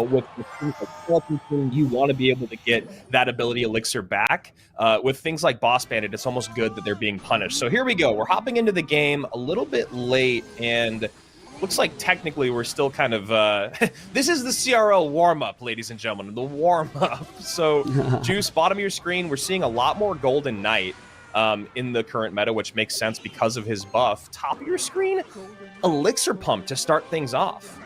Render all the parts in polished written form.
with things like skeleton, you want to be able to get that ability elixir back. With things like Boss Bandit, it's almost good that they're being punished. So here we go. We're hopping into the game a little bit late, and looks like technically we're still kind of this is the CRL warm-up, ladies and gentlemen, the warm-up. So Juice, bottom of your screen, we're seeing a lot more Golden Knight in the current meta, which makes sense because of his buff. Top of your screen, Elixir Pump to start things off.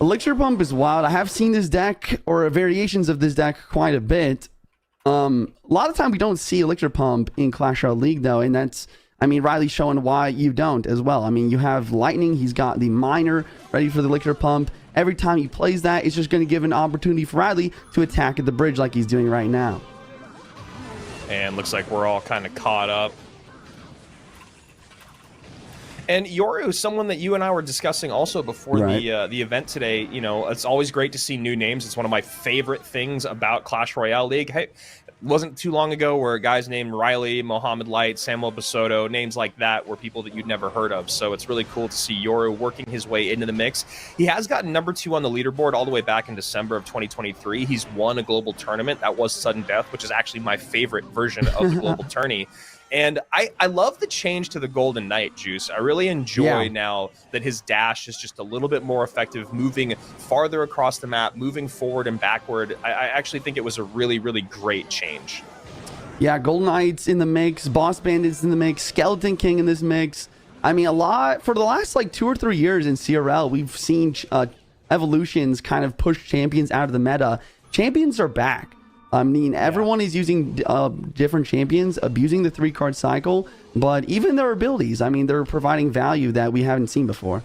Elixir Pump is wild. I have seen this deck, or variations of this deck, quite a bit. A lot of time we don't see Elixir Pump in Clash Royale League, though, and that's, I mean, Ryley's showing why you don't as well. I mean, you have Lightning, he's got the Miner ready for the Elixir Pump. Every time he plays that, it's just going to give an opportunity for Ryley to attack at the bridge like he's doing right now. And looks like we're all kind of caught up. And Yoru is someone that you and I were discussing also before the event today. You know, it's always great to see new names. It's one of my favorite things about Clash Royale League. Hey, it wasn't too long ago where guys named Ryley, Mohamed Light, Samuel Basoto, names like that were people that you'd never heard of. So it's really cool to see Yoru working his way into the mix. He has gotten #2 on the leaderboard all the way back in December of 2023. He's won a global tournament. That was Sudden Death, which is actually my favorite version of the global tourney. And I love the change to the Golden Knight, Juice. I really enjoy now that his dash is just a little bit more effective, moving farther across the map, moving forward and backward. I actually think it was a really, really great change. Yeah, Golden Knight's in the mix, Boss Bandit's in the mix, Skeleton King in this mix. I mean, a lot, for the last like 2 or 3 years in CRL, we've seen evolutions kind of push champions out of the meta. Champions are back. I mean, everyone is using different champions, abusing the 3-card cycle, but even their abilities, I mean, they're providing value that we haven't seen before.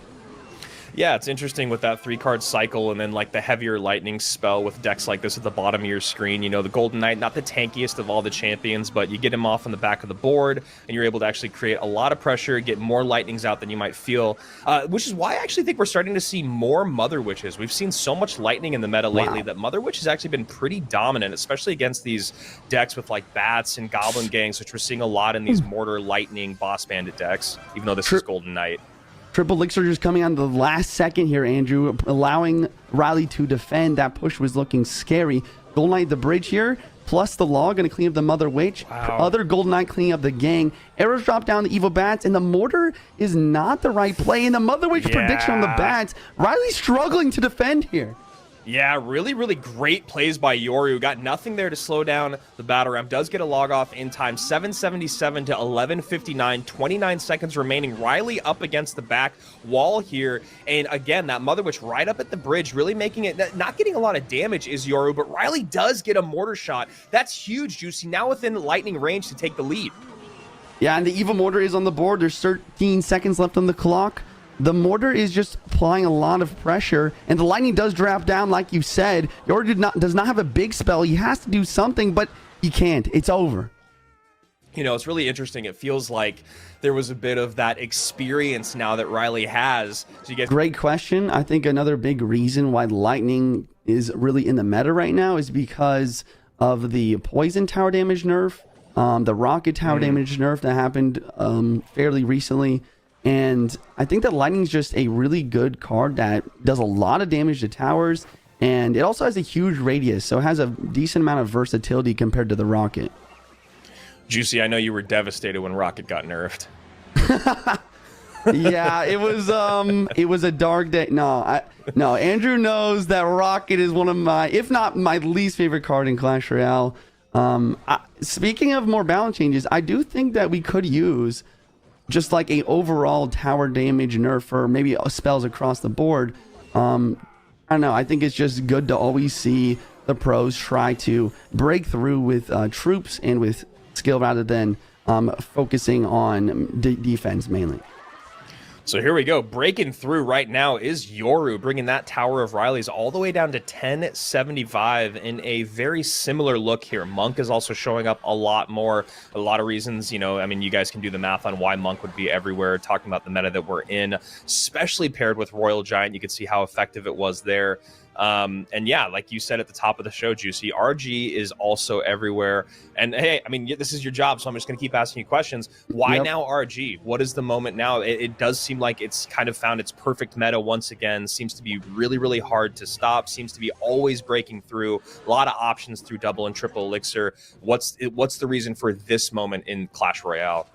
Yeah, it's interesting with that 3-card cycle and then like the heavier lightning spell with decks like this at the bottom of your screen. You know, the Golden Knight, not the tankiest of all the champions, but you get him off on the back of the board and you're able to actually create a lot of pressure, get more lightnings out than you might feel, which is why I actually think we're starting to see more Mother Witches. We've seen so much lightning in the meta lately that Mother Witch has actually been pretty dominant, especially against these decks with like Bats and Goblin Gangs, which we're seeing a lot in these Mortar, Lightning, Boss Bandit decks, even though this is Golden Knight. Triple Elixir just coming on the last second here, Andrew, allowing Ryley to defend. That push was looking scary. Golden Knight the bridge here, plus the Law going to clean up the Mother Witch. Other Golden Knight cleaning up the gang. Arrows drop down the Evil Bats, and the Mortar is not the right play. And the Mother Witch prediction on the Bats. Ryley's struggling to defend here. Yeah, really, really great plays by Yoru. Got nothing there to slow down the battle ramp. Does get a log off in time. 777 to 1159. 29 seconds remaining. Ryley up against the back wall here. And again, that Mother Witch right up at the bridge, really making it, not getting a lot of damage is Yoru, but Ryley does get a mortar shot. That's huge, Juicy. Now within lightning range to take the lead. Yeah, and the Evil Mortar is on the board. There's 13 seconds left on the clock. The Mortar is just applying a lot of pressure, and the Lightning does drop down, like you said. Yoru does not have a big spell. He has to do something, but he can't. It's over. You know, it's really interesting. It feels like there was a bit of that experience now that Ryley has. So you get Great question. I think another big reason why Lightning is really in the meta right now is because of the Poison Tower damage nerf, the Rocket Tower damage nerf that happened fairly recently. And I think that Lightning's just a really good card that does a lot of damage to towers, and it also has a huge radius, so it has a decent amount of versatility compared to the Rocket. Juicy, I know you were devastated when Rocket got nerfed. Yeah, it was a dark day. No, Andrew knows that Rocket is one of my, if not my least favorite card in Clash Royale. Speaking of more balance changes, I do think that we could use just like a overall tower damage nerf or maybe spells across the board. I don't know. I think it's just good to always see the pros try to break through with troops and with skill rather than focusing on defense mainly. So here we go. Breaking through right now is Yoru, bringing that Tower of Ryley's all the way down to 1075 in a very similar look here. Monk is also showing up a lot more. A lot of reasons, you know, I mean, you guys can do the math on why Monk would be everywhere, talking about the meta that we're in, especially paired with Royal Giant. You can see how effective it was there. And yeah, like you said at the top of the show, Juicy, RG is also everywhere. And hey, I mean, this is your job, so I'm just going to keep asking you questions. Why now RG? What is the moment now? It does seem like it's kind of found its perfect meta once again. Seems to be really, really hard to stop. Seems to be always breaking through. A lot of options through double and triple elixir. What's the reason for this moment in Clash Royale?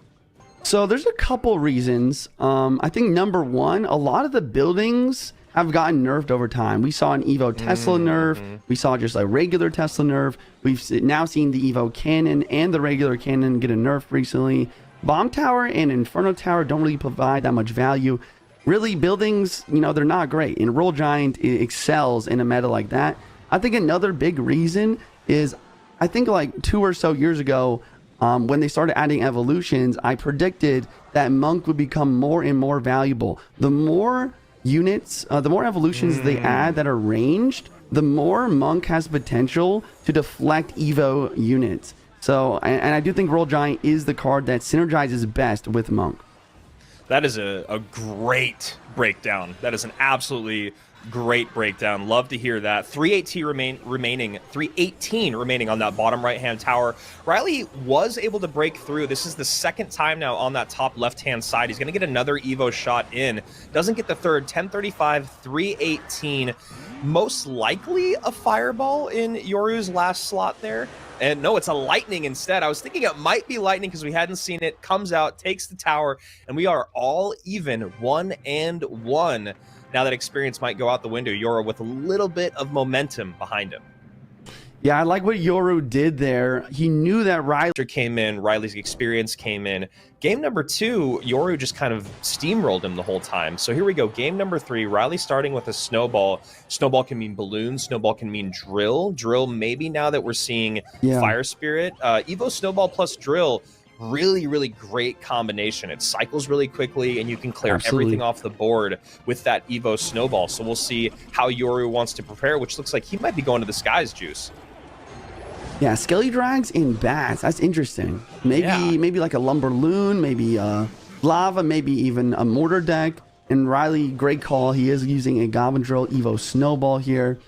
So there's a couple reasons. I think number one, a lot of the buildings have gotten nerfed over time. We saw an Evo Tesla nerf. We saw just a regular Tesla nerf. We've now seen the Evo Cannon and the regular Cannon get a nerf recently. Bomb Tower and Inferno Tower don't really provide that much value. Really, buildings, they're not great. And Roll Giant excels in a meta like that. I think another big reason is, I think like 2 or so years ago, when they started adding evolutions, I predicted that Monk would become more and more valuable. The more units, the more evolutions they add that are ranged, the more Monk has potential to deflect Evo units. So, and I do think Roll Giant is the card that synergizes best with Monk. That is a great breakdown. That is an absolutely great breakdown. Love to hear that. 318 remaining on that bottom right-hand tower. Ryley was able to break through. This is the second time now on that top left-hand side. He's going to get another Evo shot in. Doesn't get the third. 1035, 318. Most likely a fireball in Yoru's last slot there. And no, it's a lightning instead. I was thinking it might be lightning because we hadn't seen it. Comes out, takes the tower, and we are all even 1-1. Now that experience might go out the window. Yoru with a little bit of momentum behind him. Yeah, I like what Yoru did there. He knew that Ryley came in, Ryley's experience came in. Game number 2, Yoru just kind of steamrolled him the whole time. So here we go. Game number 3, Ryley starting with a snowball. Snowball can mean balloon. Snowball can mean drill. Drill maybe now that we're seeing Fire Spirit. Evo Snowball plus drill. Really, really great combination. It cycles really quickly, and you can clear everything off the board with that Evo Snowball. So we'll see how Yoru wants to prepare, which looks like he might be going to the skies, Juice. Yeah, Skelly Drags in bats. That's interesting. Maybe like a Lumberloon, maybe Lava, maybe even a Mortar deck. And Ryley, great call. He is using a Goblin Drill Evo Snowball here.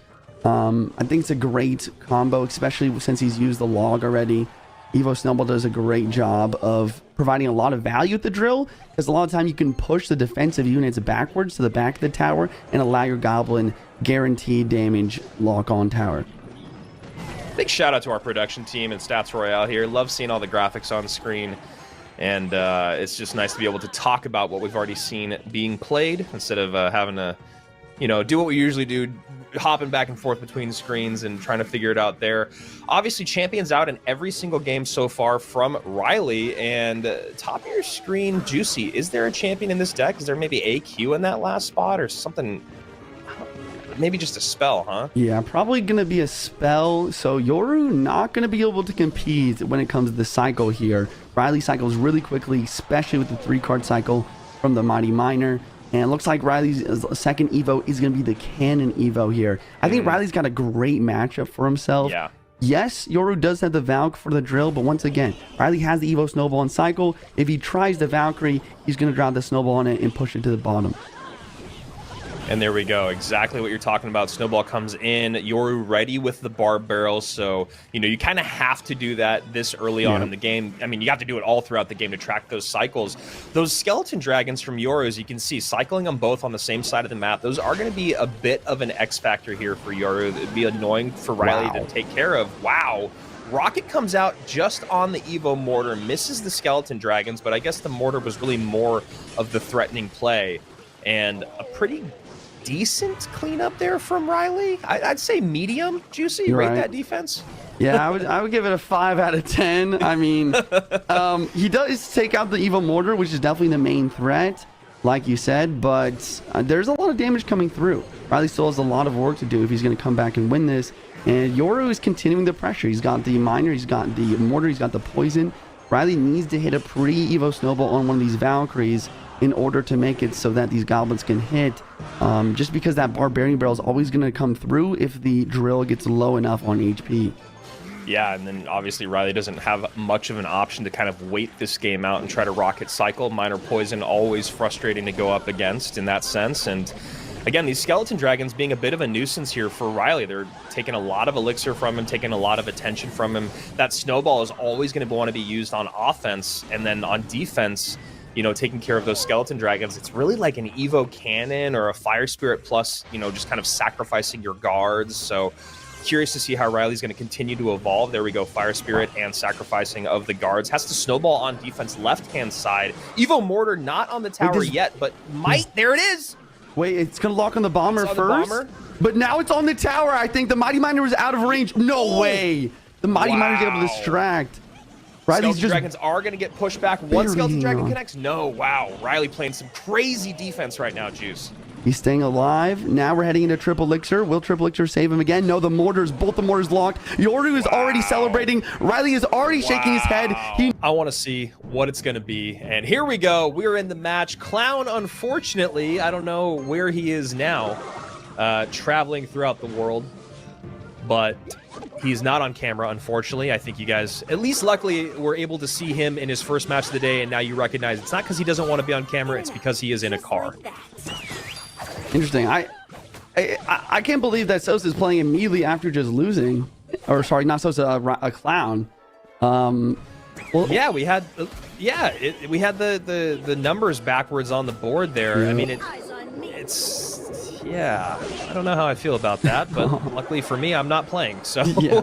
I think it's a great combo, especially since he's used the log already. Evo Snowball does a great job of providing a lot of value with the drill, because a lot of time you can push the defensive units backwards to the back of the tower and allow your Goblin guaranteed damage lock on tower. Big shout out to our production team and Stats Royale here. Love seeing all the graphics on screen, and it's just nice to be able to talk about what we've already seen being played instead of having to, do what we usually do, hopping back and forth between screens and trying to figure it out there. Obviously, champions out in every single game so far from Ryley. And top of your screen, Juicy, is there a champion in this deck? Is there maybe AQ in that last spot or something? Maybe just a spell, huh? Yeah, probably going to be a spell. So Yoru not going to be able to compete when it comes to the cycle here. Ryley cycles really quickly, especially with the 3-card cycle from the Mighty Miner. And it looks like Ryley's second Evo is going to be the Cannon Evo here. I think Ryley's got a great matchup for himself. Yeah. Yes, Yoru does have the Valk for the drill, but once again, Ryley has the Evo Snowball in cycle. If he tries the Valkyrie, he's going to drop the Snowball on it and push it to the bottom. And there we go. Exactly what you're talking about. Snowball comes in. Yoru ready with the barb barrel. So, you kind of have to do that this early on in the game. I mean, you have to do it all throughout the game to track those cycles. Those skeleton dragons from Yoru, as you can see, cycling them both on the same side of the map, those are going to be a bit of an X factor here for Yoru. It'd be annoying for Ryley to take care of. Wow. Rocket comes out just on the Evo Mortar, misses the skeleton dragons, but I guess the Mortar was really more of the threatening play. And a pretty decent cleanup there from Ryley. I'd say medium. Juicy, rate that defense. Yeah, I would give it a 5 out of 10. I mean, he does take out the Evo Mortar, which is definitely the main threat, like you said, but there's a lot of damage coming through. Ryley still has a lot of work to do if he's going to come back and win this. And Yoru is continuing the pressure. He's got the Miner, he's got the Mortar, he's got the Poison. Ryley needs to hit a pre-Evo Snowball on one of these Valkyries in order to make it so that these goblins can hit, just because that Barbarian Barrel is always going to come through if the drill gets low enough on HP. Yeah, and then obviously Ryley doesn't have much of an option to kind of wait this game out and try to rocket cycle. Minor Poison always frustrating to go up against in that sense, and Again, these skeleton dragons being a bit of a nuisance here for Ryley. They're taking a lot of elixir from him, taking a lot of attention from him. That snowball is always going to want to be used on offense, and then on defense, you know, taking care of those skeleton dragons. It's really like an Evo cannon or a fire spirit plus, you know, just kind of sacrificing your guards. So curious to see how Ryley's going to continue to evolve. There we go, fire spirit and sacrificing of the guards. Has to snowball on defense left-hand side. Evo mortar not on the tower yet, but might. There it is. Wait, it's going to lock on the bomber first? But now it's on the tower. I think the Mighty Miner was out of range. No way. The Mighty Miner's able to distract. Ryley's dragons are going to get pushed back. One skeleton dragon connects. No, wow. Ryley playing some crazy defense right now, Juice. He's staying alive. Now we're heading into triple elixir. Will triple elixir save him again? No, both the mortars locked. Yoru is already celebrating. Ryley is already shaking his head. I want to see what it's going to be. And here we go. We're in the match. Clown, unfortunately, I don't know where he is now, traveling throughout the world. But he's not on camera, unfortunately. I think you guys, at least luckily, were able to see him in his first match of the day, and now you recognize it's not because he doesn't want to be on camera, it's because he is in a car. Interesting. I can't believe that Sosa is playing immediately after just losing. Or sorry, not Sosa, a Clown. Well, yeah, we had we had the numbers backwards on the board there. Yeah. I mean, yeah, I don't know how I feel about that, but luckily for me, I'm not playing. So yeah.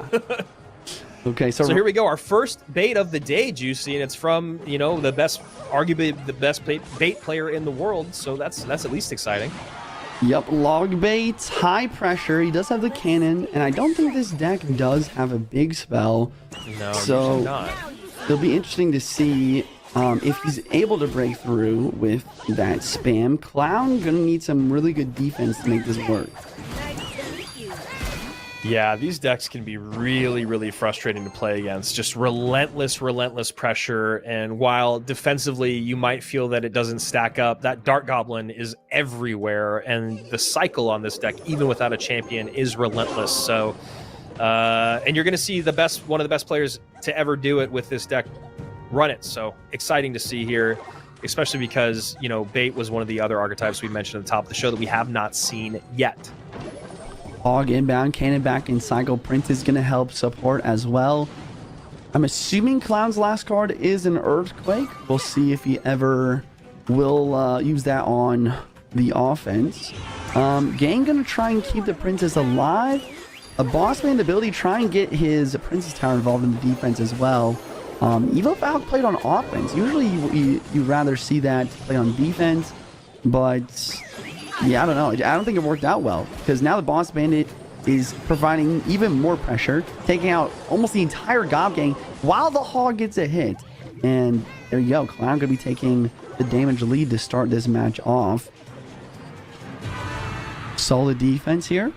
Okay, so here we go. Our first bait of the day, Juicy, and it's from, you know, arguably the best bait player in the world. So that's at least exciting. Yep, log baits, high pressure. He does have the cannon, and I don't think this deck does have a big spell. No, so not. It'll be interesting to see if he's able to break through with that spam. Clown gonna need some really good defense to make this work. Yeah, these decks can be really, really frustrating to play against. Just relentless pressure. And while defensively you might feel that it doesn't stack up, that Dart Goblin is everywhere. And the cycle on this deck, even without a champion, is relentless. So, and you're going to see one of the best players to ever do it with this deck run it. So exciting to see here, especially because, you know, bait was one of the other archetypes we mentioned at the top of the show that we have not seen yet. Hog inbound, cannon back in cycle. Prince is going to help support as well. I'm assuming Clown's last card is an Earthquake. We'll see if he ever will use that on the offense. Gang going to try and keep the Princess alive. A boss man ability, try and get his Princess Tower involved in the defense as well. Evo Valk played on offense. Usually you rather see that play on defense, but yeah, I don't know. I don't think it worked out well because now the Boss Bandit is providing even more pressure, taking out almost the entire Gob Gang while the Hog gets a hit. And there you go. Clown going to be taking the damage lead to start this match off. Solid defense here.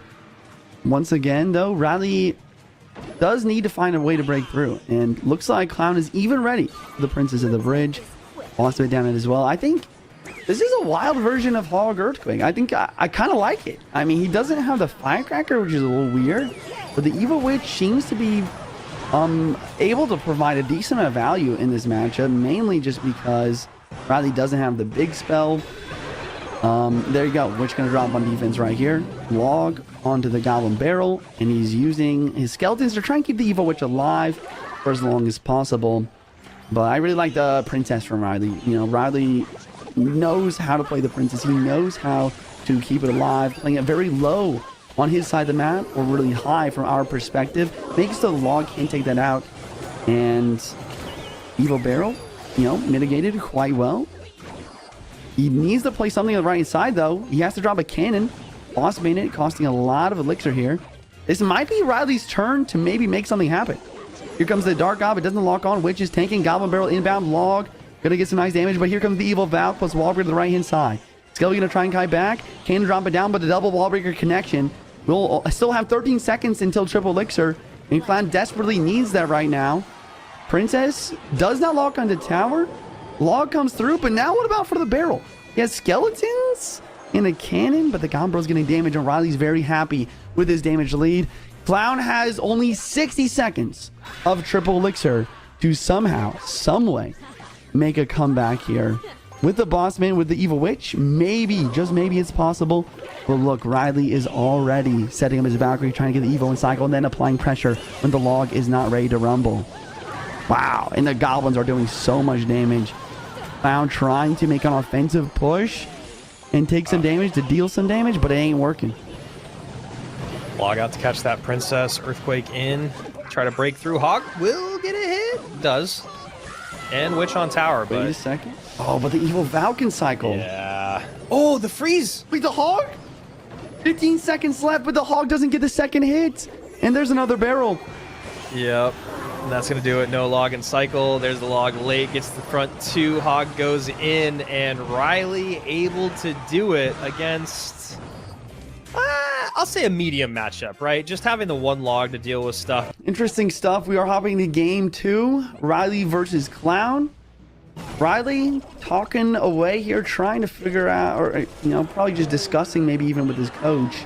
Once again, though, Ryley does need to find a way to break through. And looks like Clown is even ready for the Princess of the Bridge. Lost it down it as well. I think this is a wild version of Hog Earthquake. I think I kind of like it. I mean, he doesn't have the Firecracker, which is a little weird. But the Evil Witch seems to be able to provide a decent amount of value in this matchup. Mainly just because Ryley doesn't have the big spell. There you go. Witch going to drop on defense right here. Log onto the Goblin Barrel. And he's using his skeletons to try and keep the Evil Witch alive for as long as possible. But I really like the Princess from Ryley. You know, Ryley knows how to play the Princess. He knows how to keep it alive, playing it very low on his side of the map or really high from our perspective. Makes the Log can't take that out. And Evil Barrel, you know, mitigated quite well. He needs to play something on the right side, though. He has to drop a cannon. Boss Bandit costing a lot of elixir here. This might be Ryley's turn to maybe make something happen. Here comes the Dark Gob. It doesn't lock on. Witch is tanking. Goblin Barrel inbound. Log gonna get some nice damage, but here comes the Evil Valk plus Wallbreaker to the right-hand side. Skelly gonna try and kite back. Cannon drop it down, but the double Wallbreaker connection. We'll still have 13 seconds until triple elixir, and Clown desperately needs that right now. Princess does not lock on the tower. Log comes through, but now what about for the barrel? He has skeletons and a cannon, but the Gombro's getting damage, and Ryley's very happy with his damage lead. Clown has only 60 seconds of triple elixir to somehow, some way, make a comeback here. with the boss man, with the evil witch, maybe, just maybe it's possible. But look, Ryley is already setting up his Valkyrie, trying to get the evo in cycle, and then applying pressure when the log is not ready to rumble. Wow, and the goblins are doing so much damage. Clown trying to make an offensive push and take some damage to deal some damage, but it ain't working. Log out to catch that princess. Earthquake in. Try to break through. Hog will get a hit. Does. And Witch on tower, but... Wait a second. Oh, but the evil Falcon cycle. Yeah. Oh, the freeze. Wait, the hog? 15 seconds left, but the hog doesn't get the second hit. And there's another barrel. Yep. And that's going to do it. No log and cycle. There's the log late. Gets the front two. Hog goes in. And Ryley able to do it against... I'll say a medium matchup, right? Just having the one log to deal with stuff. Interesting stuff. We are hopping to game 2. Ryley versus Clown. Ryley talking away here, trying to figure out, or, you know, probably just discussing maybe even with his coach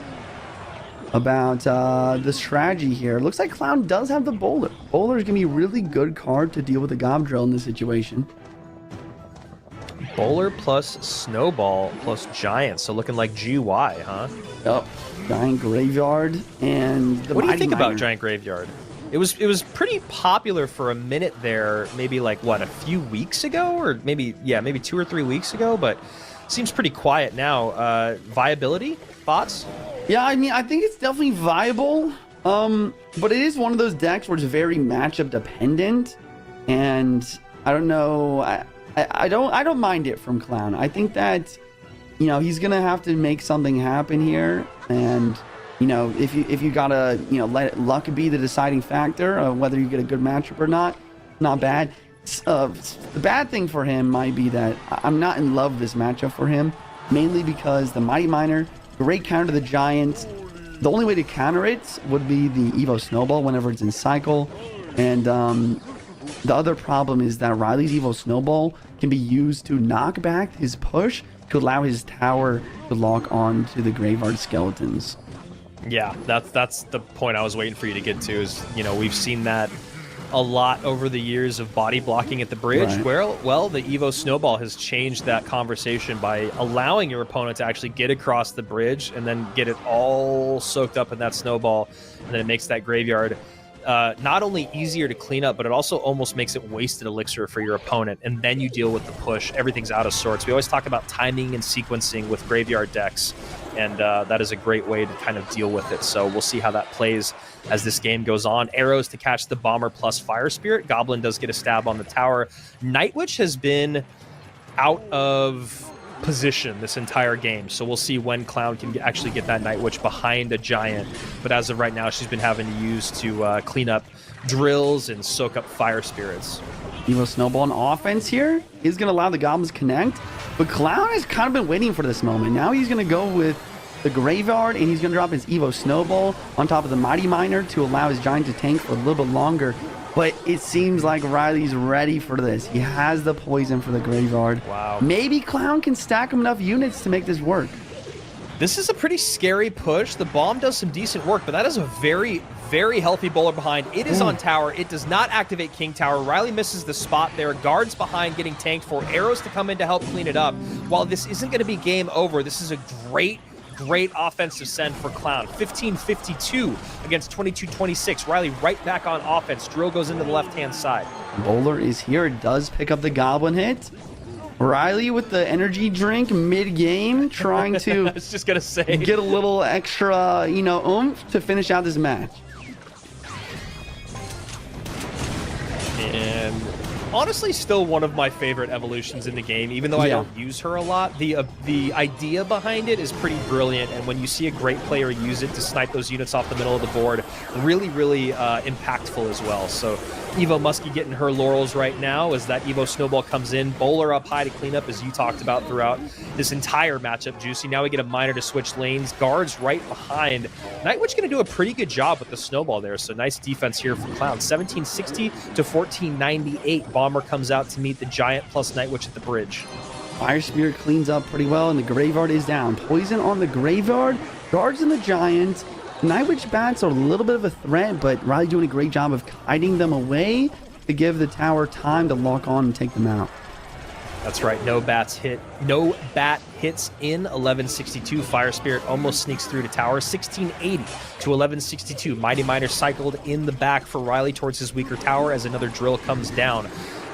about the strategy here. Looks like Clown does have the Bowler. Bowler is going to be a really good card to deal with the Gob Drill in this situation. Bowler plus Snowball plus Giant. So looking like GY, huh? Yep. Giant Graveyard and the What do you think Miner. about Giant Graveyard? It was pretty popular for a minute there, maybe like what, a few weeks ago, or maybe 2 or 3 weeks ago, but seems pretty quiet now. Viability? Thoughts? Yeah, I mean, I think it's definitely viable. But it is one of those decks where it's very matchup dependent, and I don't know. I don't mind it from Clown. I think that, you know, he's gonna have to make something happen here, and you know, if you gotta, you know, let luck be the deciding factor of whether you get a good matchup or not, not bad. The bad thing for him might be that I'm not in love with this matchup for him, mainly because the Mighty Miner, great counter to the Giant. The only way to counter it would be the Evo Snowball whenever it's in cycle, and the other problem is that Ryley's Evo Snowball can be used to knock back his push to allow his tower to lock on to the Graveyard Skeletons. Yeah, that's the point I was waiting for you to get to. Is, you know, we've seen that a lot over the years of body blocking at the bridge, right, where, well, the Evo Snowball has changed that conversation by allowing your opponent to actually get across the bridge and then get it all soaked up in that snowball, and then it makes that graveyard not only easier to clean up, but it also almost makes it wasted elixir for your opponent, and then you deal with the push. Everything's out of sorts. We always talk about timing and sequencing with graveyard decks, and that is a great way to kind of deal with it. So we'll see how that plays as this game goes on. Arrows to catch the Bomber plus Fire Spirit. Goblin does get a stab on the tower. Night Witch has been out of position this entire game, so we'll see when Clown can actually get that Night Witch behind a Giant, but as of right now she's been having to use to clean up drills and soak up Fire Spirits. Evo Snowball on offense here is going to allow the Goblins to connect, but Clown has kind of been waiting for this moment. Now he's going to go with the Graveyard, and he's going to drop his Evo Snowball on top of the Mighty Miner to allow his Giant to tank for a little bit longer. But it seems like Ryley's ready for this. He has the poison for the Graveyard. Wow. Maybe Clown can stack him enough units to make this work. This is a pretty scary push. The bomb does some decent work, but that is a very, very healthy bowler behind. It is on tower. It does not activate King Tower. Ryley misses the spot there. Guards behind getting tanked for. Arrows to come in to help clean it up. While this isn't going to be game over, this is a great offensive send for Clown. 15-52 against 22-26. Ryley right back on offense. Drill goes into the left-hand side. Bowler is here. It does pick up the Goblin hit. Ryley with the energy drink mid-game, trying to I was just going to say, get a little extra, you know, oomph to finish out this match. And honestly, still one of my favorite evolutions in the game, even though I don't use her a lot. The idea behind it is pretty brilliant, and when you see a great player use it to snipe those units off the middle of the board, really, really impactful as well. So Evo Muskie getting her laurels right now as that Evo Snowball comes in. Bowler up high to clean up, as you talked about throughout this entire matchup, Juicy. Now we get a Miner to switch lanes. Guards right behind. Night Witch going to do a pretty good job with the Snowball there, so nice defense here for Clown. 1760 to 1498. Bomber comes out to meet the Giant plus Night Witch at the bridge. Fire Spirit cleans up pretty well, and the Graveyard is down. Poison on the Graveyard. Guards in the Giant. Night Witch bats are a little bit of a threat, but Ryley doing a great job of hiding them away to give the tower time to lock on and take them out. That's right. No bat hits in 1162. Fire Spirit almost sneaks through to tower. 1680 to 1162. Mighty Miner cycled in the back for Ryley towards his weaker tower as another drill comes down.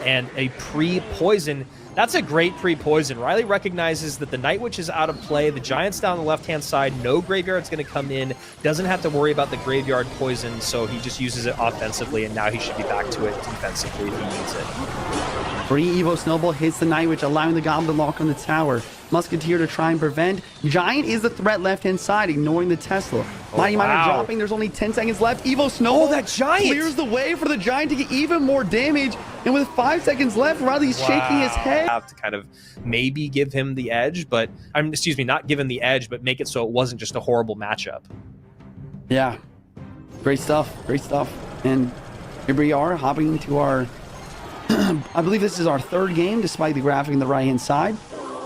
And a pre-poison. That's a great pre-poison. Ryley recognizes that the Night Witch is out of play. The Giant's down the left-hand side. No Graveyard's going to come in. Doesn't have to worry about the Graveyard poison, so he just uses it offensively, and now he should be back to it defensively if he needs it. Free Evo Snowball hits the Night Witch, allowing the Goblin to lock on the tower. Musketeer to try and prevent. Giant is the threat left-hand side, ignoring the Tesla. Mighty Miner dropping. There's only 10 seconds left. Evo Snowball that Giant clears the way for the Giant to get even more damage. And with 5 seconds left, Ryley's shaking his head. Have to kind of maybe give him the edge, but excuse me, not give him the edge, but make it so it wasn't just a horrible matchup. Yeah, great stuff. Great stuff. And here we are, hopping into our I believe this is our third game, despite the graphic on the right-hand side.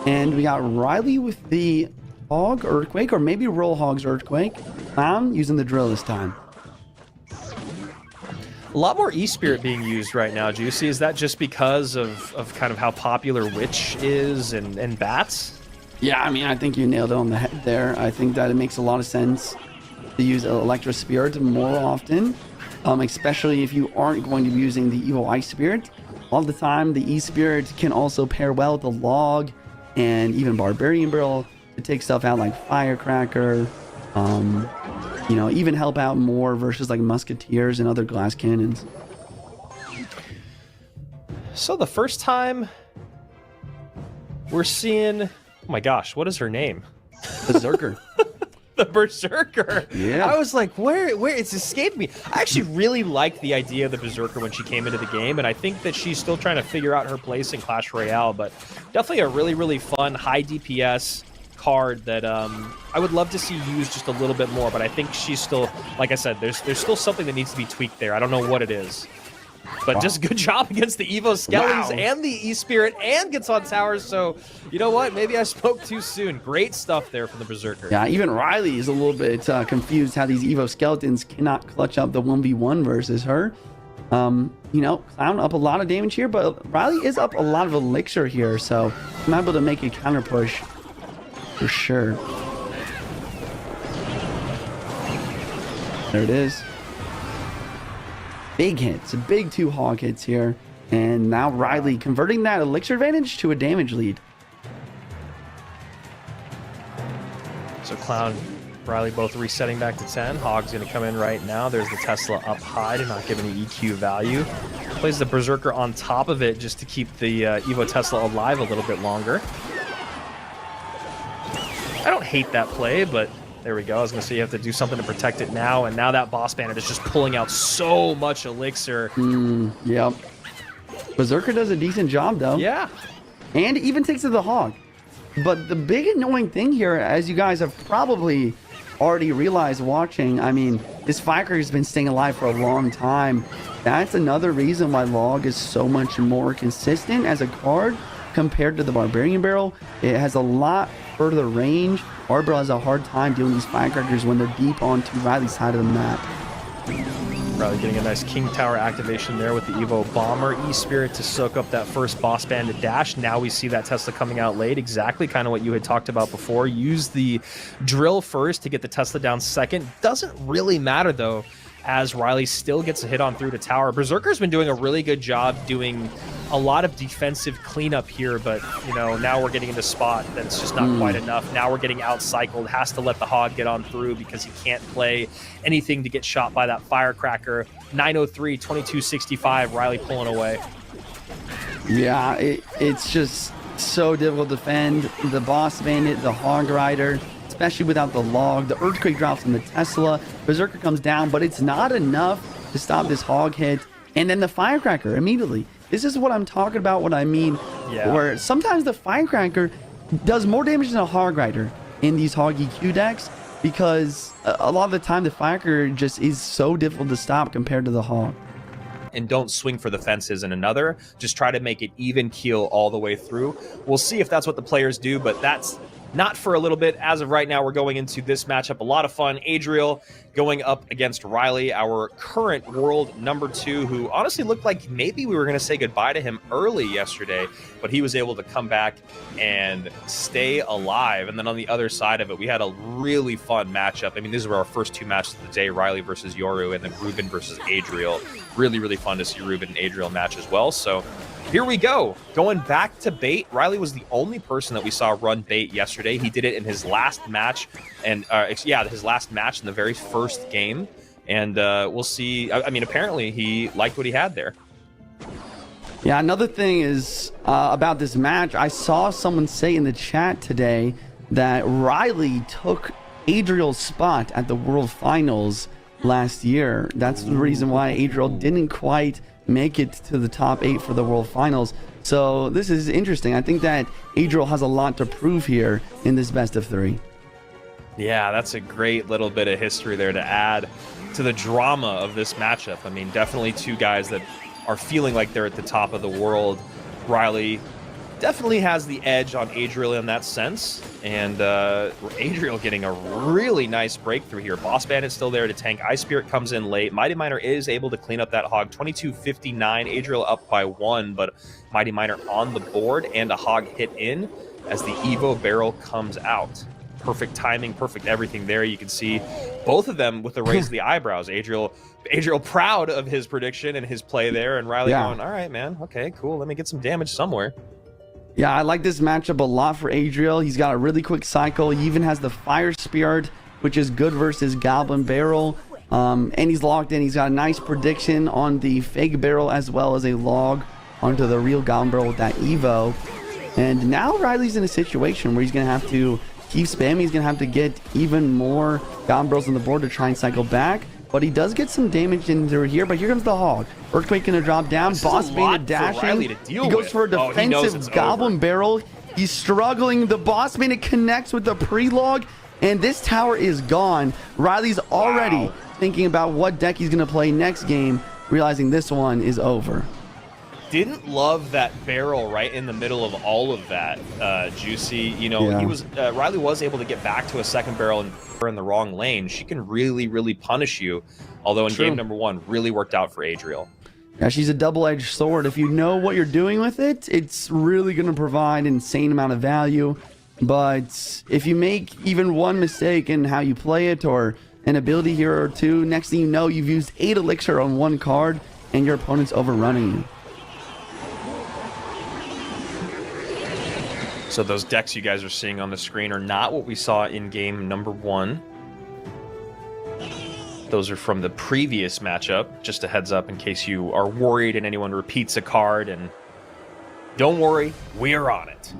And we got Ryley with the Hog Earthquake, or maybe Roll Hog's Earthquake. Clown using the drill this time. A lot more E-Spirit being used right now, Juicy. Is that just because of kind of how popular Witch is and Bats? Yeah, I mean, I think you nailed it on the head there. I think that it makes a lot of sense to use Electro Spirit more often, especially if you aren't going to be using the Evil Ice Spirit. All the time, the E-Spirit can also pair well with the Log and even Barbarian Barrel to take stuff out like Firecracker, you know, even help out more versus like Musketeers and other glass cannons. So the first time we're seeing, oh my gosh, what is her name? Berserker. The Berserker. Yeah. I was like, where it's escaped me. I actually really liked the idea of the Berserker when she came into the game, and I think that she's still trying to figure out her place in Clash Royale, but definitely a really, really fun, high DPS card that I would love to see used just a little bit more, but I think she's still, like I said, there's still something that needs to be tweaked there. I don't know what it is. But just good job against the Evo Skeletons and the E-Spirit, and gets on towers. So, you know what? Maybe I spoke too soon. Great stuff there from the Berserker. Yeah, even Ryley is a little bit confused how these Evo Skeletons cannot clutch up the 1v1 versus her. You know, Clown up a lot of damage here, but Ryley is up a lot of elixir here, so I'm able to make a counter push for sure. There it is. Big hits, big 2 hog hits here. And now Ryley converting that elixir advantage to a damage lead. So Clown, Ryley both resetting back to 10. Hog's going to come in right now. There's the Tesla up high to not give any EQ value. Plays the Berserker on top of it just to keep the Evo Tesla alive a little bit longer. I don't hate that play, but there we go. I was going to say you have to do something to protect it now, and now that Boss Bandit is just pulling out so much elixir. Yep. Berserker does a decent job, though. Yeah. And even takes to the Hog. But the big annoying thing here, as you guys have probably already realized watching, I mean, this Firecracker has been staying alive for a long time. That's another reason why Log is so much more consistent as a card compared to the Barbarian Barrel. It has a lot further range. Barbarrel has a hard time dealing with these Firecrackers when they're deep onto Ryley's side of the map. Ryley getting a nice King Tower activation there with the Evo Bomber. E-Spirit to soak up that first Boss Bandit dash. Now we see that Tesla coming out late. Exactly kind of what you had talked about before. Use the drill first to get the Tesla down second. Doesn't really matter, though, as Ryley still gets a hit on through to tower. Berserker's been doing a really good job doing a lot of defensive cleanup here, but, you know, now we're getting into spot that's just not quite enough. Now we're getting outcycled. Has to let the Hog get on through because he can't play anything to get shot by that Firecracker. 903, 2265, Ryley pulling away. Yeah, it's just so difficult to defend. The Boss Bandit, the Hog Rider, especially without the Log. The Earthquake drops from the Tesla. Berserker comes down, but it's not enough to stop this Hog hit. And then the Firecracker immediately. This is what I'm talking about, what I mean. Yeah. Where sometimes the Firecracker does more damage than a Hog Rider in these Hog EQ decks, because a lot of the time the Firecracker just is so difficult to stop compared to the Hog. And don't swing for the fences in another. Just try to make it even keel all the way through. We'll see if that's what the players do, but that's not for a little bit. As of right now, we're going into this matchup. A lot of fun. Adriel going up against Ryley, our current world number 2, who honestly looked like maybe we were going to say goodbye to him early yesterday, but he was able to come back and stay alive. And then on the other side of it, we had a really fun matchup. I mean, these were our first 2 matches of the day, Ryley versus Yoru, and then Ruben versus Adriel. Really, really fun to see Ruben and Adriel match as well. So here we go. Going back to bait. Ryley was the only person that we saw run bait yesterday. He did it in his last match, and his last match in the very first game. And we'll see. I mean, apparently he liked what he had there. Yeah, another thing is about this match. I saw someone say in the chat today that Ryley took Adriel's spot at the World Finals last year. That's the reason why Adriel didn't quite make it to the top 8 for the World Finals. So this is interesting. I think that Adriel has a lot to prove here in this best of 3. Yeah, that's a great little bit of history there to add to the drama of this matchup. I mean, definitely 2 guys that are feeling like they're at the top of the world. Ryley definitely has the edge on Adriel in that sense, and Adriel getting a really nice breakthrough here. Boss Bandit's still there to tank. Ice Spirit comes in late. Mighty Miner is able to clean up that hog. 22-59. Adriel up by 1, but Mighty Miner on the board, and a hog hit in as the Evo barrel comes out. Perfect timing, perfect everything there. You can see both of them with the raise of the eyebrows. Adriel proud of his prediction and his play there, and Ryley going, all right, man, okay, cool, let me get some damage somewhere. Yeah, I like this matchup a lot for Adriel. He's got a really quick cycle. He even has the Fire Spirit, which is good versus Goblin Barrel. And he's locked in. He's got a nice prediction on the Fake Barrel as well as a log onto the real Goblin Barrel with that Evo. And now Ryley's in a situation where he's going to have to keep spamming. He's going to have to get even more Goblin Barrels on the board to try and cycle back. But he does get some damage into here. But here comes the hog. Earthquake going to drop down. Boss Bandit dashing. He goes for a defensive Goblin Barrel. He's struggling. The Boss Bandit connects with the pre-log. And this tower is gone. Ryley's already thinking about what deck he's going to play next game, realizing this one is over. Didn't love that barrel right in the middle of all of that, Juicy. You know, he was Ryley was able to get back to a second barrel and in the wrong lane. She can really, really punish you. Although in game number 1, really worked out for Adriel. Yeah, she's a double-edged sword. If you know what you're doing with it, it's really going to provide an insane amount of value. But if you make even one mistake in how you play it, or an ability here or 2, next thing you know, you've used 8 elixir on 1 card, and your opponent's overrunning you. So those decks you guys are seeing on the screen are not what we saw in game number 1. Those are from the previous matchup. Just a heads up in case you are worried and anyone repeats a card. And don't worry, we're on it.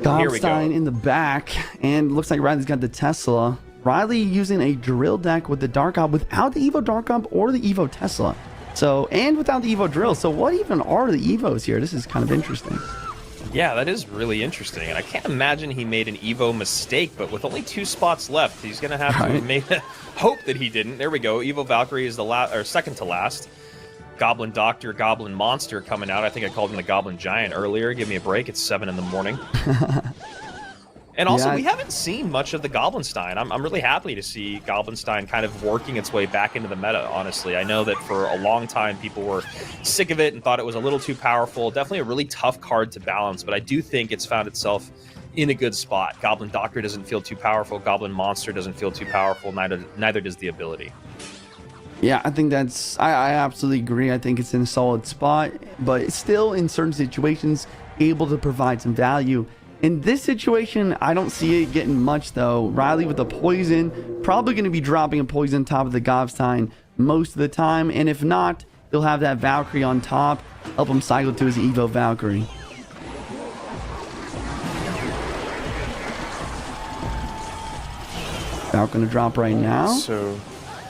Gobstein in the back, and looks like Ryley's got the Tesla. Ryley using a drill deck with the Dark Ob without the Evo Dark Ob or the Evo Tesla. So, and without the Evo Drill. So what even are the Evos here? This is kind of interesting. Yeah, that is really interesting, and I can't imagine he made an Evo mistake, but with only 2 spots left, he's going to have to hope that he didn't. There we go. Evo Valkyrie is the second to last. Goblin Doctor, Goblin Monster coming out. I think I called him the Goblin Giant earlier. Give me a break. It's 7 in the morning. And also, we haven't seen much of the Goblinstein. I'm really happy to see Goblinstein kind of working its way back into the meta, honestly. I know that for a long time, people were sick of it and thought it was a little too powerful. Definitely a really tough card to balance, but I do think it's found itself in a good spot. Goblin Doctor doesn't feel too powerful. Goblin Monster doesn't feel too powerful. Neither does the ability. Yeah, I think that's... I absolutely agree. I think it's in a solid spot, but still, in certain situations, able to provide some value. In this situation, I don't see it getting much, though. Ryley with a poison, probably going to be dropping a poison on top of the Gobstein most of the time, and if not, he'll have that Valkyrie on top, help him cycle to his Evo Valkyrie. Valkyrie to drop right now. So,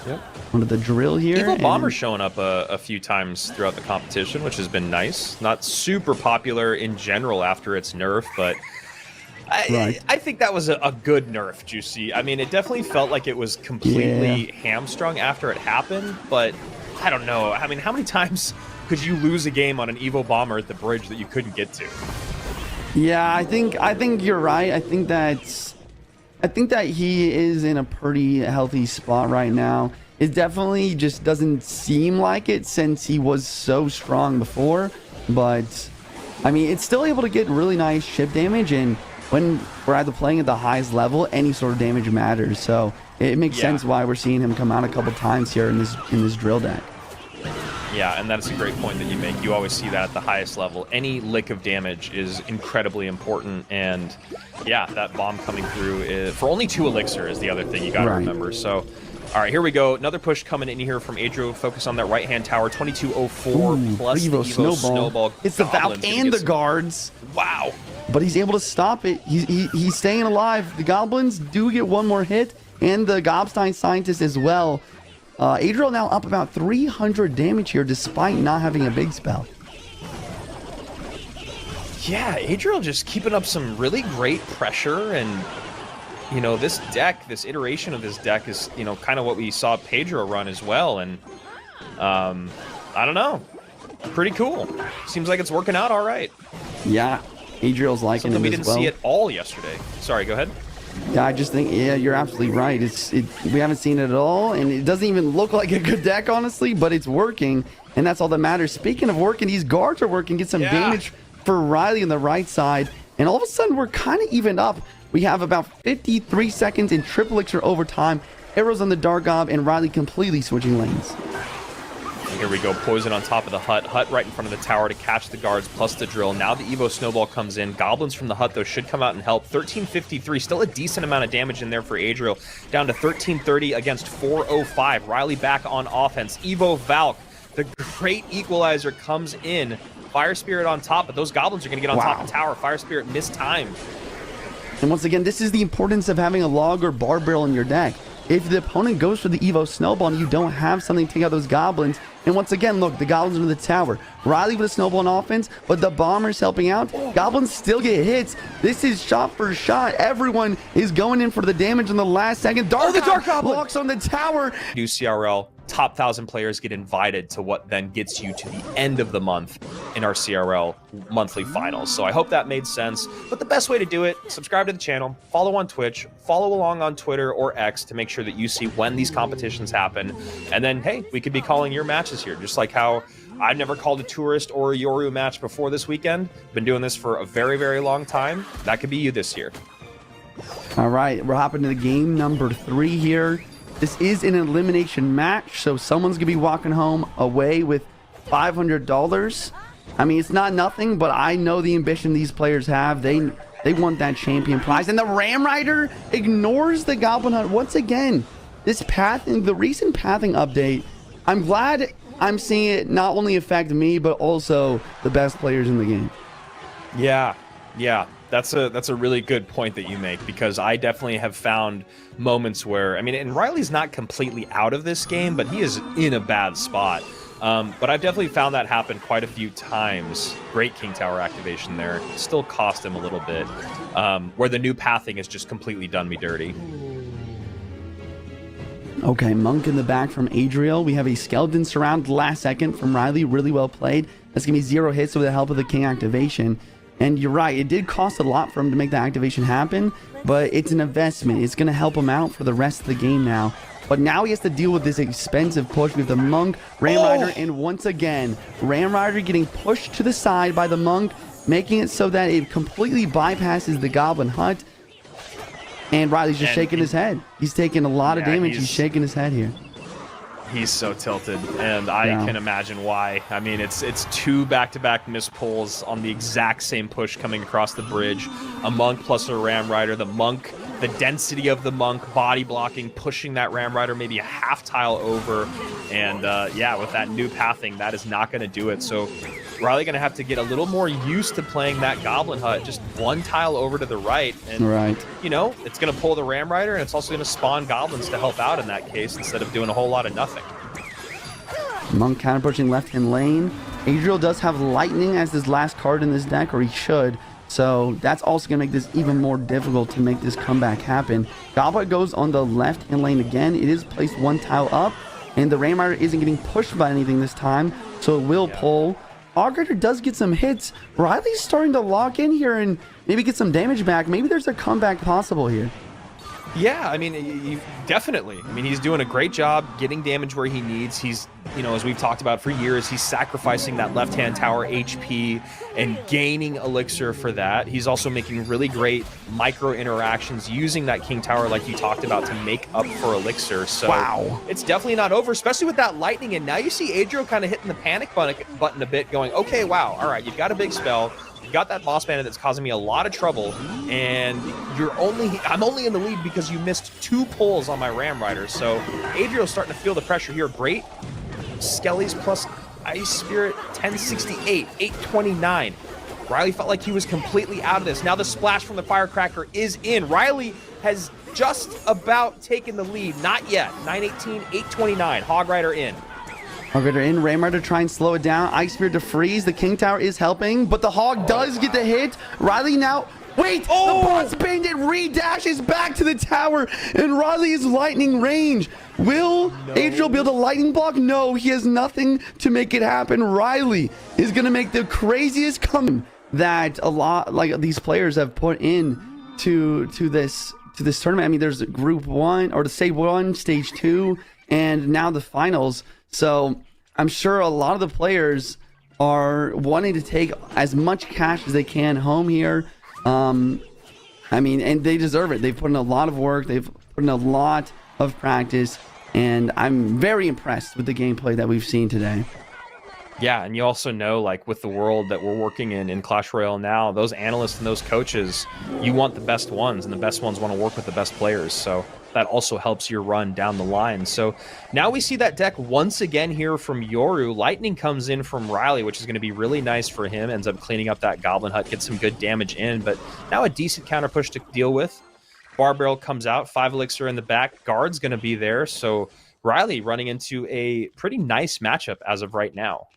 yep. Onto the drill here. Evo Bomber's showing up a few times throughout the competition, which has been nice. Not super popular in general after its nerf, but I think that was a good nerf, Juicy. I mean, it definitely felt like it was completely hamstrung after it happened, but I don't know. I mean, how many times could you lose a game on an Evo Bomber at the bridge that you couldn't get to? Yeah, I think you're right. I think that he is in a pretty healthy spot right now. It definitely just doesn't seem like it since he was so strong before, but I mean, it's still able to get really nice chip damage, and when we're either playing at the highest level, any sort of damage matters. So it makes sense why we're seeing him come out a couple times here in this drill deck. Yeah, and that's a great point that you make. You always see that at the highest level. Any lick of damage is incredibly important, and yeah, that bomb coming through is, for only 2 elixir is the other thing you got to remember. So, all right, here we go. Another push coming in here from Adriel. Focus on that right-hand tower. 2204 plus the Evo Snowball. It's the Valk and the guards. Wow. But he's able to stop it. He's staying alive. The Goblins do get one more hit, and the Gobstein Scientist as well. Adriel now up about 300 damage here, despite not having a big spell. Yeah, Adriel just keeping up some really great pressure, and you know, this deck, this iteration of this deck is, you know, kind of what we saw Pedro run as well, and I don't know, pretty cool. Seems like it's working out all right. Yeah, Adriel's liking something him we didn't see it all yesterday. Sorry, go ahead. Yeah, I just think, yeah, you're absolutely right. We haven't seen it at all, and it doesn't even look like a good deck, honestly, but it's working, and that's all that matters. Speaking of working, these guards are working. Get some damage for Ryley on the right side, and all of a sudden, we're kind of evened up. We have about 53 seconds in triple elixir overtime. Arrows on the Dark Gob, and Ryley completely switching lanes. Here we go, poison on top of the hut. Hut right in front of the tower to catch the guards, plus the drill. Now the Evo Snowball comes in. Goblins from the hut, though, should come out and help. 1353, still a decent amount of damage in there for Adriel. Down to 1330 against 405. Ryley back on offense. Evo Valk, the great equalizer, comes in. Fire Spirit on top, but those Goblins are going to get on top of the tower. Fire Spirit mistimed. And once again, this is the importance of having a log or bar barrel in your deck. If the opponent goes for the Evo Snowball and you don't have something to take out those Goblins, and once again, look, the Goblins are in the tower. Ryley with a Snowball on offense, but the Bomber's helping out. Goblins still get hits. This is shot for shot. Everyone is going in for the damage in the last second. The Dark Goblin locks on the tower. New CRL, top 1,000 players get invited to what then gets you to the end of the month in our CRL monthly finals. So I hope that made sense. But the best way to do it, subscribe to the channel, follow on Twitch, follow along on Twitter or X to make sure that you see when these competitions happen. And then, hey, we could be calling your matches here, just like how I've never called a Tourist or a Yoru match before this weekend. Been doing this for a very, very long time. That could be you this year. All right, we're hopping to the game number 3 here. This is an elimination match, so someone's going to be walking home away with $500. I mean, it's not nothing, but I know the ambition these players have. They want that champion prize. And the Ram Rider ignores the Goblin Hunt once again. This pathing, the recent pathing update, I'm glad I'm seeing it not only affect me, but also the best players in the game. Yeah. That's a really good point that you make, because I definitely have found moments where, I mean, and Ryley's not completely out of this game, but he is in a bad spot. But I've definitely found that happen quite a few times. Great King Tower activation there. Still cost him a little bit, where the new pathing has just completely done me dirty. Okay, Monk in the back from Adriel. We have a Skeleton Surround last second from Ryley. Really well played. That's going to be 0 hits with the help of the King activation. And you're right, it did cost a lot for him to make that activation happen, but it's an investment. It's going to help him out for the rest of the game now. But now he has to deal with this expensive push with the Monk, Ram Rider, and once again, Ram Rider getting pushed to the side by the Monk, making it so that it completely bypasses the Goblin Hut. And Ryley's just shaking his head. He's taking a lot of damage. He's shaking his head here. He's so tilted, and I can imagine why. I mean, it's 2 back-to-back miss pulls on the exact same push coming across the bridge. A Monk plus a Ram Rider. The Monk, the density of the Monk, body blocking, pushing that Ram Rider maybe a half tile over. And yeah, with that new pathing, that is not going to do it. So Ryley going to have to get a little more used to playing that Goblin Hut, just 1 tile over to the right. And, you know, it's going to pull the Ram Rider, and it's also going to spawn Goblins to help out in that case instead of doing a whole lot of nothing. Monk counter pushing left-hand lane. Adriel does have Lightning as his last card in this deck, or he should. So that's also going to make this even more difficult to make this comeback happen. Goblin goes on the left-hand lane again. It is placed 1 tile up, and the Ram Rider isn't getting pushed by anything this time, so it will pull. Hog Rider does get some hits. Ryley's starting to lock in here and maybe get some damage back. Maybe there's a comeback possible here. Yeah, I mean, definitely. I mean, he's doing a great job getting damage where he needs. He's, you know, as we've talked about for years, he's sacrificing that left-hand tower HP and gaining elixir for that. He's also making really great micro interactions using that king tower like you talked about to make up for elixir. So wow, it's definitely not over, especially with that lightning. And now you see Adriel kind of hitting the panic button a bit, going, okay, wow, all right, you've got a big spell. You got that boss bandit that's causing me a lot of trouble, and I'm only in the lead because you missed 2 pulls on my Ram Rider. So Adriel's starting to feel the pressure here. Great Skellies plus Ice Spirit, 1068, 829. Ryley felt like he was completely out of this. Now the splash from the Firecracker is in. Ryley has just about taken the lead. Not yet. 918, 829. Hog Rider in. Hog Rider in, Ram Rider try and slow it down. Ice Spear to freeze. The King Tower is helping, but the Hog does get the hit. Ryley now... Wait! The Boss Bandit re-dashes back to the tower, and Ryley is lightning range. Will Adriel build a lightning block? No, he has nothing to make it happen. Ryley is going to make the craziest comeback that a lot, like these players have put in to this tournament. I mean, there's Group 1, or the Stage 1, Stage 2, and now the finals. So I'm sure a lot of the players are wanting to take as much cash as they can home here. I mean, and they deserve it. They've put in a lot of work. They've put in a lot of practice, and I'm very impressed with the gameplay that we've seen today. Yeah, and you also know, like, with the world that we're working in Clash Royale now, those analysts and those coaches, you want the best ones, and the best ones want to work with the best players. So that also helps your run down the line. So now we see that deck once again here from Yoru. Lightning comes in from Ryley, which is going to be really nice for him. Ends up cleaning up that Goblin Hut, gets some good damage in, but now a decent counter push to deal with. Bar Barrel comes out, 5 elixir in the back. Guard's going to be there. So Ryley running into a pretty nice matchup as of right now.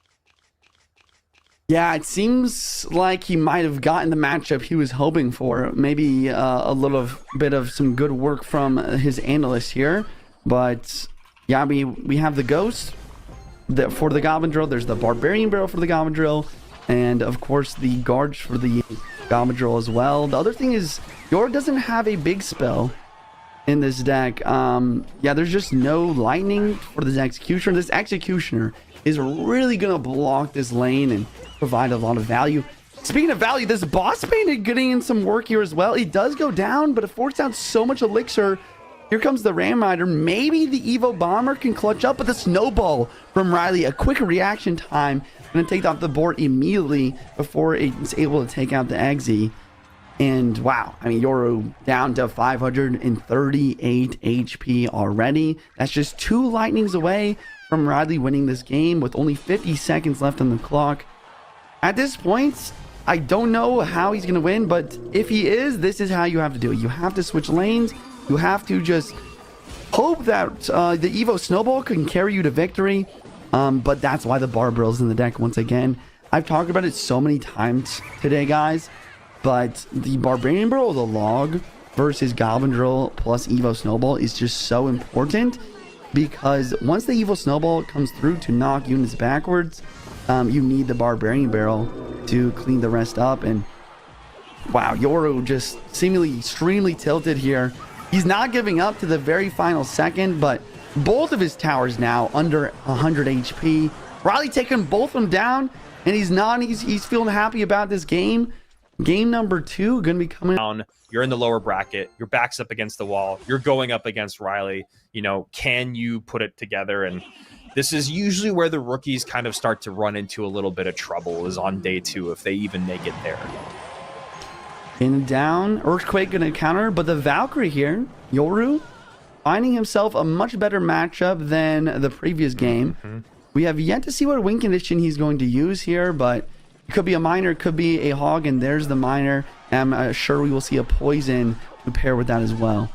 Yeah, it seems like he might have gotten the matchup he was hoping for. Maybe a little bit of some good work from his analyst here. But yeah, we have the Ghost for the Goblin Drill. There's the Barbarian Barrel for the Goblin Drill. And of course, the Guards for the Goblin Drill as well. The other thing is, Yor doesn't have a big spell in this deck. Yeah, there's just no lightning for this Executioner. This Executioner is really going to block this lane and provide a lot of value. Speaking of value, this Boss Bandit getting in some work here as well. He does go down, but it forced out so much elixir. Here comes the Ram Rider. Maybe the Evo Bomber can clutch up, but the Snowball from Ryley, a quick reaction time, going to take off the board immediately before it's able to take out the Exi. And wow, I mean, Yoru down to 538 HP already. That's just 2 lightnings away from Ryley winning this game with only 50 seconds left on the clock. At this point, I don't know how he's going to win, but if he is, this is how you have to do it. You have to switch lanes. You have to just hope that the Evo Snowball can carry you to victory. But that's why the Bar Barrel's in the deck once again. I've talked about it so many times today, guys. But the Barbarian Barrel, the Log versus Goblin Drill plus Evo Snowball is just so important. Because once the Evo Snowball comes through to knock units backwards, you need the Barbarian Barrel to clean the rest up. And wow, Yoru just seemingly extremely tilted here. He's not giving up to the very final second, but both of his towers now under 100 HP. Ryley taking both of them down, and he's feeling happy about this game. Game number 2 going to be coming down. You're in the lower bracket. Your back's up against the wall. You're going up against Ryley. You know, can you put it together? And this is usually where the rookies kind of start to run into a little bit of trouble, is on day 2, if they even make it there. In down, Earthquake going to counter, but the Valkyrie here, Yoru, finding himself a much better matchup than the previous game. We have yet to see what win condition he's going to use here, but it could be a Miner, it could be a Hog, and there's the Miner. I'm sure we will see a Poison to pair with that as well.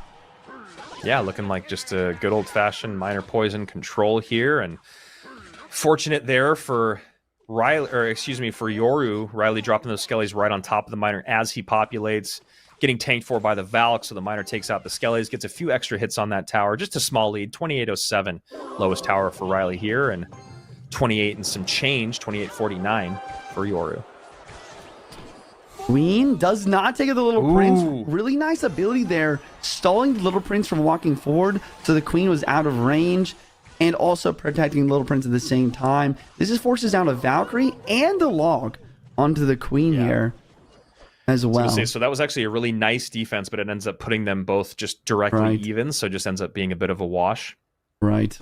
Yeah, looking like just a good old-fashioned Miner Poison control here, and fortunate there for Ryley, or excuse me, for Yoru. Ryley dropping those Skellies right on top of the Miner as he populates, getting tanked for by the Valk, so the Miner takes out the Skellies, gets a few extra hits on that tower, just a small lead, 2807, lowest tower for Ryley here, and 28 and some change, 28.49 for Yoru. Queen does not take the Little Prince. Really nice ability there, stalling the Little Prince from walking forward, so the Queen was out of range, and also protecting Little Prince at the same time. This just forces down a Valkyrie and a Log onto the Queen here as well. So that was actually a really nice defense, but it ends up putting them both just directly even, so it just ends up being a bit of a wash. Right.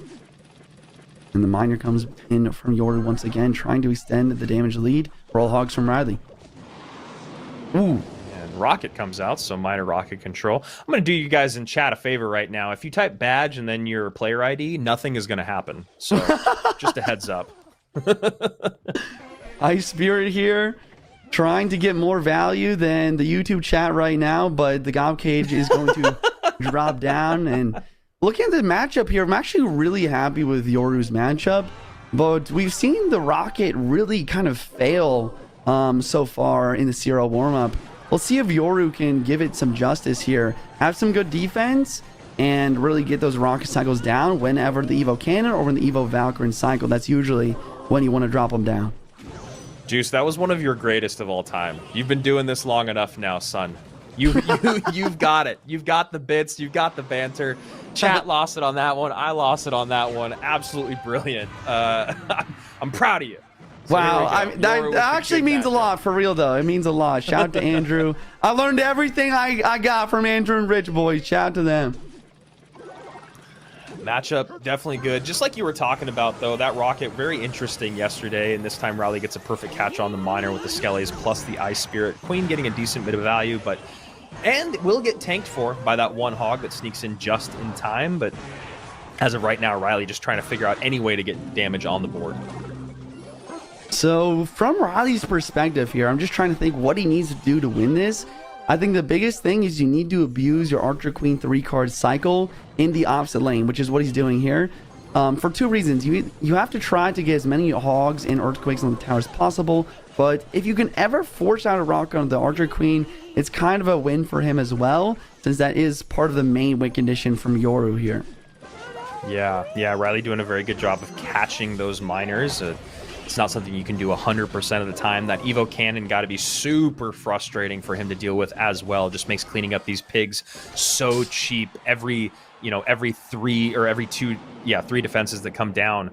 And the Miner comes in from Yoru once again, trying to extend the damage lead. Roll Hogs from Ryley. Ooh. And Rocket comes out, so Miner Rocket control. I'm going to do you guys in chat a favor right now. If you type badge and then your player ID, nothing is going to happen. So just a heads up. Ice Spirit here, trying to get more value than the YouTube chat right now, but the Gob Cage is going to drop down. And looking at the matchup here, I'm actually really happy with Yoru's matchup, but we've seen the Rocket really kind of fail so far in the CRL warm-up. We'll see if Yoru can give it some justice here, have some good defense, and really get those rocket cycles down whenever the Evo Cannon or when the Evo Valkyrie cycle. That's usually when you want to drop them down. Juice, that was one of your greatest of all time. You've been doing this long enough now, son. You've got it. You've got the bits. You've got the banter. Chat lost it on that one. I lost it on that one. Absolutely brilliant. I'm proud of you. So wow, that actually means a lot, for real though. It means a lot. Shout out to Andrew. I learned everything I got from Andrew and Rich Boys. Shout out to them. Matchup definitely good. Just like you were talking about though, that Rocket very interesting yesterday, and this time Ryley gets a perfect catch on the Miner with the Skellies plus the Ice Spirit. Queen getting a decent bit of value, and will get tanked for by that one Hog that sneaks in just in time. But as of right now, Ryley just trying to figure out any way to get damage on the board. So from Ryley's perspective here, I'm just trying to think what he needs to do to win this. I think the biggest thing is you need to abuse your Archer Queen 3-card cycle in the opposite lane, which is what he's doing here. For two reasons. You have to try to get as many Hogs and Earthquakes on the tower as possible, but if you can ever force out a rock on the Archer Queen, it's kind of a win for him as well, since that is part of the main win condition from Yoru here. Yeah, Ryley doing a very good job of catching those miners. It's not something you can do 100% of the time. That Evo Cannon got to be super frustrating for him to deal with as well. Just makes cleaning up these pigs so cheap. Every three defenses that come down,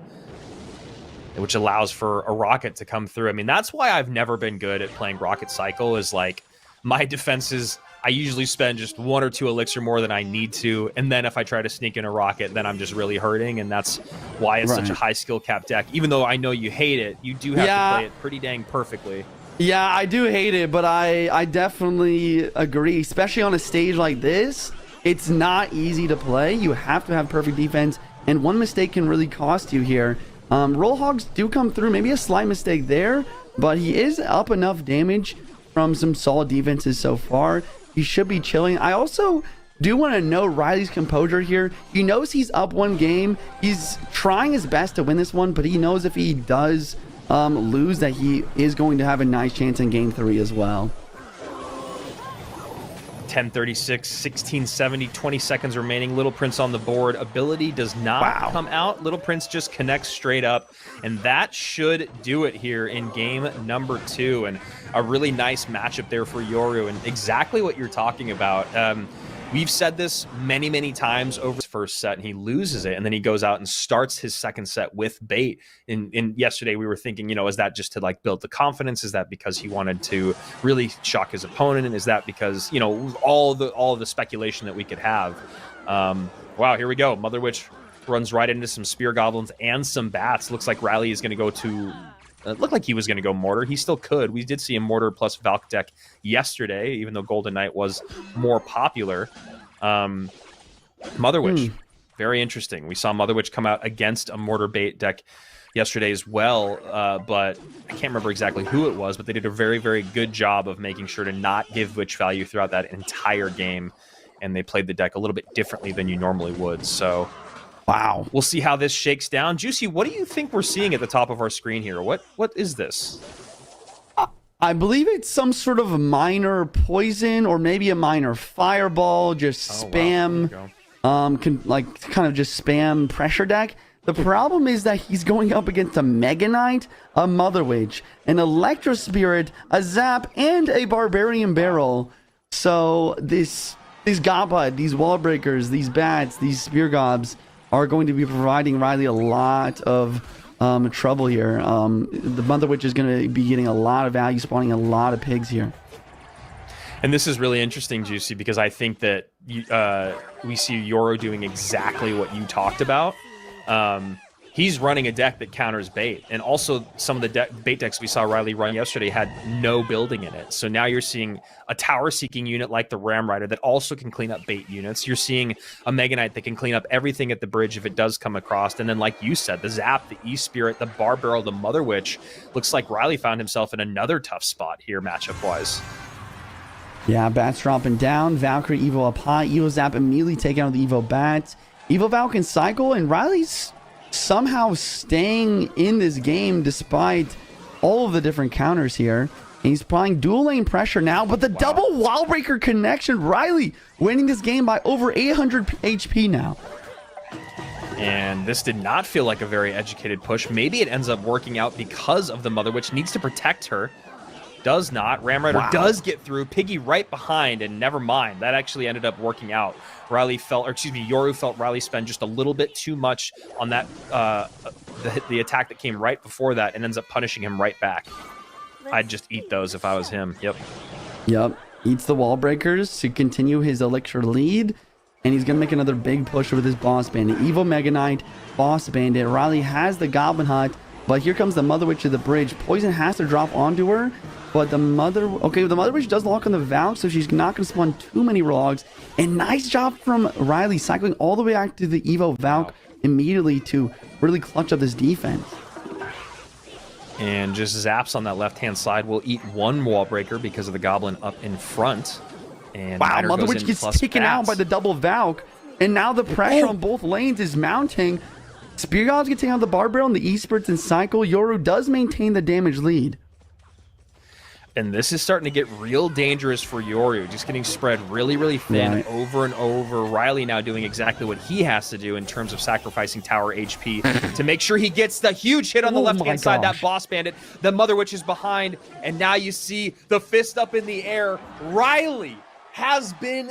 which allows for a Rocket to come through. I mean, that's why I've never been good at playing Rocket Cycle, is like my defenses, I usually spend just 1 or 2 elixir more than I need to, and then if I try to sneak in a Rocket, then I'm just really hurting, and that's why it's such a high skill cap deck. Even though I know you hate it, you do have to play it pretty dang perfectly. Yeah, I do hate it, but I definitely agree, especially on a stage like this. It's not easy to play. You have to have perfect defense, and one mistake can really cost you here. Roll Hogs do come through, maybe a slight mistake there, but he is up enough damage from some solid defenses so far. He should be chilling. I also do want to note Ryley's composure here. He knows he's up one game. He's trying his best to win this one, but he knows if he does lose, that he is going to have a nice chance in game 3 as well. 10:36, 16:70, 20 seconds remaining. Little Prince on the board. Ability does not come out. Little Prince just connects straight up, and that should do it here in game number 2. And a really nice matchup there for Yoru, and exactly what you're talking about. We've said this many, many times over his first set, and he loses it, and then he goes out and starts his second set with bait. And yesterday we were thinking, is that just to like build the confidence? Is that because he wanted to really shock his opponent? And is that because, all the speculation that we could have? Wow, here we go. Mother Witch runs right into some Spear Goblins and some Bats. Looks like Ryley is going to go to... looked like he was going to go Mortar. He still could. We did see a Mortar plus Valk deck yesterday, even though Golden Knight was more popular. Mother Witch, very interesting. We saw Mother Witch come out against a Mortar bait deck yesterday as well, but I can't remember exactly who it was, but they did a very, very good job of making sure to not give Witch value throughout that entire game, and they played the deck a little bit differently than you normally would, so... Wow. We'll see how this shakes down. Juicy, what do you think we're seeing at the top of our screen here? What is this? I believe it's some sort of a minor poison or maybe a minor fireball. Just spam, kind of just spam pressure deck. The problem is that he's going up against a Mega Knight, a Mother Witch, an Electro Spirit, a Zap, and a Barbarian Barrel. So these Goblet, these Wall Breakers, these Bats, these Spear Gobs are going to be providing Ryley a lot of trouble here. The Mother Witch is going to be getting a lot of value, spawning a lot of pigs here. And this is really interesting, Juicy, because I think that we see Yoru doing exactly what you talked about. He's running a deck that counters bait, and also some of the bait decks we saw Ryley run yesterday had no building in it. So now you're seeing a tower-seeking unit like the Ram Rider that also can clean up bait units. You're seeing a Mega Knight that can clean up everything at the bridge if it does come across. And then, like you said, the Zap, the E-Spirit, the Bar Barrel, the Mother Witch. Looks like Ryley found himself in another tough spot here matchup-wise. Yeah, Bats dropping down. Valkyrie Evo up high. Evo Zap immediately taking out the Evo Bats. Evo Val can cycle, and Ryley's somehow staying in this game despite all of the different counters here. And he's applying dual lane pressure now, but the double wall breaker connection. Ryley winning this game by over 800 HP now. And this did not feel like a very educated push. Maybe it ends up working out because of the Mother Witch needs to protect her. Does not. Ram Rider does get through. Piggy right behind, and never mind. That actually ended up working out. Yoru felt Ryley spend just a little bit too much on that the attack that came right before that, and ends up punishing him right back. I'd just eat those if I was him. Yep. Eats the wall breakers to continue his Elixir lead, and he's gonna make another big push with his Boss Bandit. Evo Mega Knight, Boss Bandit. Ryley has the Goblin Hut, but here comes the Mother Witch to the bridge. Poison has to drop onto her. But the Mother Witch does lock on the Valk, so she's not going to spawn too many logs. And nice job from Ryley, cycling all the way back to the Evo Valk immediately to really clutch up this defense. And just zaps on that left-hand side will eat one wall breaker because of the Goblin up in front. And wow, Mother Witch gets taken out by the double Valk. And now the pressure on both lanes is mounting. Spear Gobs get taken out the Bar Barrel and the E-Spirits and cycle. Yoru does maintain the damage lead. And this is starting to get real dangerous for Yoru, just getting spread really, really thin over and over. Ryley now doing exactly what he has to do in terms of sacrificing tower HP to make sure he gets the huge hit on the left-hand side, that Boss Bandit. The Mother Witch is behind, and now you see the fist up in the air. Ryley has been